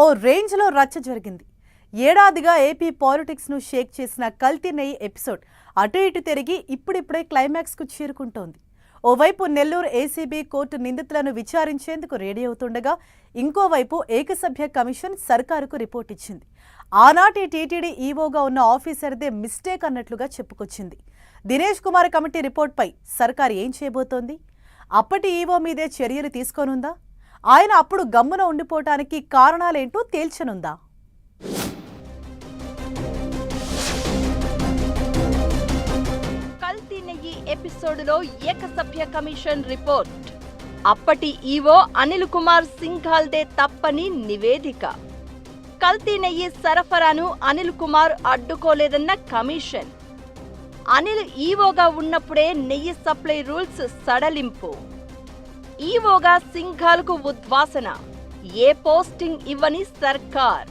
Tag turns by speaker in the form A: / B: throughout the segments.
A: ఓ రేంజ్లో రచ్చ జరిగింది. ఏడాదిగా ఏపీ పాలిటిక్స్ను షేక్ చేసిన కల్తీ నెయ్యి ఎపిసోడ్ అటు ఇటు తిరిగి ఇప్పుడిప్పుడే క్లైమాక్స్కు చేరుకుంటోంది. ఓవైపు నెల్లూరు ఏసీబీ కోర్టు నిందితులను విచారించేందుకు రెడీ అవుతుండగా, ఇంకోవైపు ఏకసభ్య కమిషన్ సర్కారుకు రిపోర్ట్ ఇచ్చింది. ఆనాటి టీటీడీ ఈవోగా ఉన్న ఆఫీసర్దే మిస్టేక్ అన్నట్లుగా చెప్పుకొచ్చింది. దినేష్ కుమార్ కమిటీ రిపోర్ట్పై సర్కారు ఏం చేయబోతోంది? అప్పటి ఈవో మీదే చర్యలు తీసుకోనుందా? ఆయన అప్పుడు గమ్మున ఉండిపోవటానికి కారణాలేంటో తేల్చనుందా?
B: కల్తీ నెయ్యి ఎపిసోడ్లో ఏకసభ్య కమిషన్ రిపోర్ట్. అప్పటి ఈవో అనిల్ కుమార్ సింఘాల్దే తప్పని నివేదిక. కల్తీ నెయ్యి సరఫరాను అనిల్ కుమార్ అడ్డుకోలేదన్న కమిషన్. అనిల్ ఈవోగా ఉన్నప్పుడే నెయ్యి సప్లై రూల్స్ సడలింపు. ఈవోగా సింఘాల్కు ఉద్వాసన, ఏ పోస్టింగ్ ఇవ్వని సర్కార్.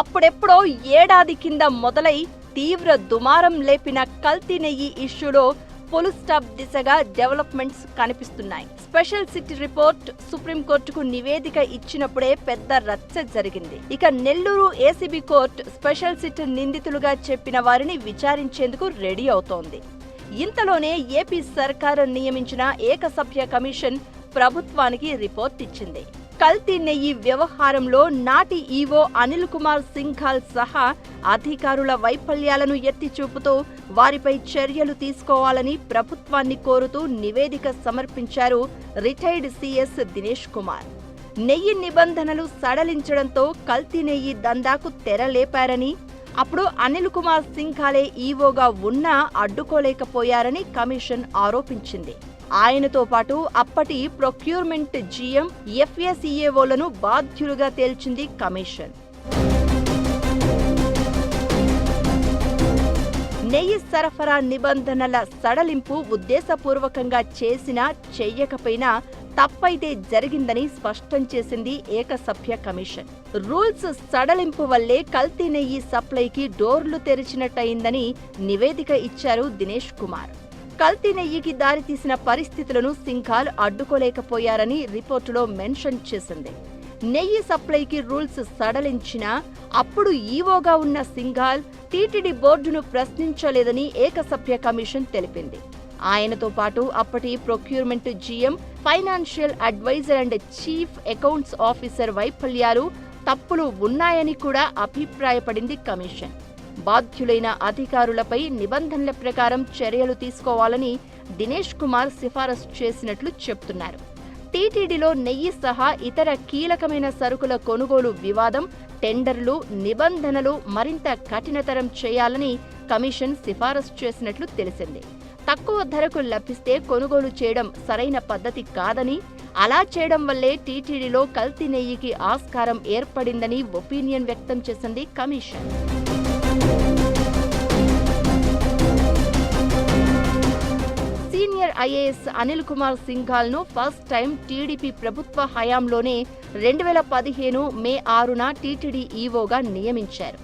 B: అప్పుడెప్పుడో ఏడాది కింద మొదలై తీవ్ర దుమారం లేపిన కల్తీ నెయ్యి ఇష్యూలో ఫుల్ స్టాప్ దిశగా డెవలప్మెంట్స్ కనిపిస్తున్నాయి. స్పెషల్ సిట్ రిపోర్ట్ సుప్రీంకోర్టుకు నివేదిక ఇచ్చినప్పుడే పెద్ద రచ్చ జరిగింది. ఇక Nellore ACB court special SIT నిందితులుగా చెప్పిన వారిని విచారించేందుకు రెడీ అవుతోంది. ఇంతలోనే ఏపీ సర్కారు నియమించిన ఏకసభ్య కమిషన్ ప్రభుత్వానికి రిపోర్ట్ ఇచ్చింది. కల్తీ నెయ్యి వ్యవహారంలో నాటి ఈవో అనిల్ కుమార్ సింఘాల్ సహా అధికారుల వైఫల్యాలను ఎత్తి చూపుతూ వారిపై చర్యలు తీసుకోవాలని ప్రభుత్వాన్ని కోరుతూ నివేదిక సమర్పించారు రిటైర్డ్ సీఎస్ దినేష్ కుమార్. నెయ్యి నిబంధనలు సడలించడంతో కల్తీ నెయ్యి దందాకు తెరలేపారని, అప్పుడు అనిల్ కుమార్ సింఘాలే ఈవోగా ఉన్నా అడ్డుకోలేకపోయారని కమిషన్ ఆరోపించింది. ఆయనతో పాటు అప్పటి ప్రొక్యూర్మెంట్ జీఎం, ఎఫ్ఏసీఏఓలను బాధ్యులుగా తేల్చింది కమిషన్. నెయ్యి సరఫరా నిబంధనల సడలింపు ఉద్దేశపూర్వకంగా చేసినా చెయ్యకపోయినా తప్పైతే జరిగిందని స్పష్టం చేసింది ఏకసభ్య కమిషన్. రూల్స్ సడలింపు వల్లే కల్తీ నెయ్యి సప్లైకి డోర్లు తెరిచినట్టయిందని నివేదిక ఇచ్చారు దినేష్ కుమార్. కల్తీ నెయ్యికి దారితీసిన పరిస్థితులను సింఘాల్ అడ్డుకోలేకపోయారని రిపోర్టులో మెన్షన్ చేసింది. నెయ్యి సప్లైకి రూల్స్ సడలించినా అప్పుడు ఈవోగా ఉన్న సింఘాల్ టీటీడీ బోర్డును ప్రశ్నించలేదని ఏకసభ్య కమిషన్ తెలిపింది. ఆయనతో పాటు అప్పటి procurement GM, financial adviser and chief accounts officer వైఫల్యాలు, తప్పులు ఉన్నాయని కూడా అభిప్రాయపడింది కమిషన్. బాధ్యులైన అధికారులపై నిబంధనల ప్రకారం చర్యలు తీసుకోవాలని దినేష్ కుమార్ సిఫారసు చేసినట్లు చెప్తున్నారు. టీటీడీలో నెయ్యి సహా ఇతర కీలకమైన సరుకుల కొనుగోలు వివాదం, టెండర్లు, నిబంధనలు మరింత కఠినతరం చేయాలని కమిషన్ సిఫారసు చేసినట్లు తెలిసింది. తక్కువ ధరకు లభిస్తే కొనుగోలు చేయడం సరైన పద్ధతి కాదని, అలా చేయడం వల్లే టీటీడీలో కల్తీ నెయ్యికి ఆస్కారం ఏర్పడిందని ఒపీనియన్ వ్యక్తం చేసింది commission. Senior IAS Anil Kumar సింఘాల్ను ఫస్ట్ టైం టీడీపీ ప్రభుత్వ హయాంలోనే 2015 మే 6న టీటీడీ ఈవోగా నియమించారు.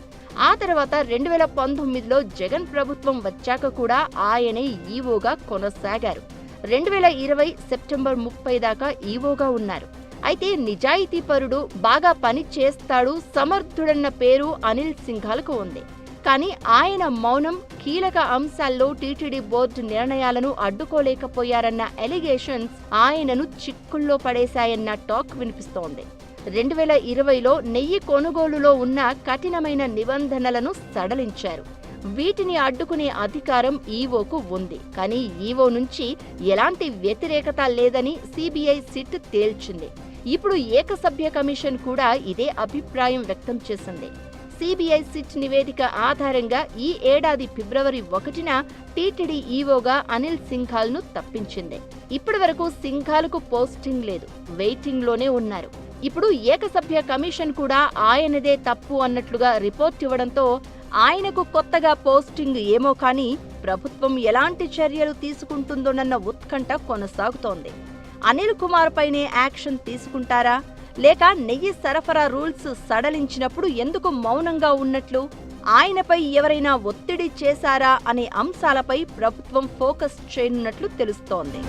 B: ఆ తర్వాత 2019లో జగన్ ప్రభుత్వం వచ్చాక కూడా ఆయనే ఈవోగా కొనసాగారు. 2020 సెప్టెంబర్ 30 దాకా ఈవోగా ఉన్నారు. అయితే నిజాయితీపరుడు, బాగా పని చేస్తాడు, సమర్థుడన్న పేరు అనిల్ సింఘాల్కు ఉంది. కానీ ఆయన మౌనం కీలక అంశాల్లో టీటీడీ బోర్డు నిర్ణయాలను అడ్డుకోలేకపోయారన్న ఎలిగేషన్స్ ఆయనను చిక్కుల్లో పడేశాయన్న టాక్ వినిపిస్తోంది. 2020లో నెయ్యి కొనుగోలులో ఉన్న కఠినమైన నిబంధనలను సడలించారు. వీటిని అడ్డుకునే అధికారం ఈవోకు ఉంది. కానీ ఈవో నుంచి ఎలాంటి వ్యతిరేకత లేదని సిబిఐ సిట్ తేల్చింది. ఇప్పుడు ఏకసభ్య కమిషన్ కూడా ఇదే అభిప్రాయం వ్యక్తం చేసింది. సిబిఐ సిట్ నివేదిక ఆధారంగా ఈ ఏడాది ఫిబ్రవరి 1న టీటీడీ ఈవోగా అనిల్ సింఘాల్ను తప్పించింది. ఇప్పటి వరకు సింఘాల్కు పోస్టింగ్ లేదు, వెయిటింగ్లోనే ఉన్నారు. ఇప్పుడు ఏకసభ్య కమిషన్ కూడా ఆయనదే తప్పు అన్నట్లుగా రిపోర్ట్ ఇవ్వడంతో ఆయనకు కొత్తగా పోస్టింగ్ ఏమో కానీ ప్రభుత్వం ఎలాంటి చర్యలు తీసుకుంటుందోనన్న ఉత్కంఠ కొనసాగుతోంది. అనిల్ కుమార్ పైనే యాక్షన్ తీసుకుంటారా, లేక నెయ్యి సరఫరా రూల్స్ సడలించినప్పుడు ఎందుకు మౌనంగా ఉన్నట్లు, ఆయనపై ఎవరైనా ఒత్తిడి చేశారా అనే అంశాలపై ప్రభుత్వం ఫోకస్ చేయనున్నట్లు తెలుస్తోంది.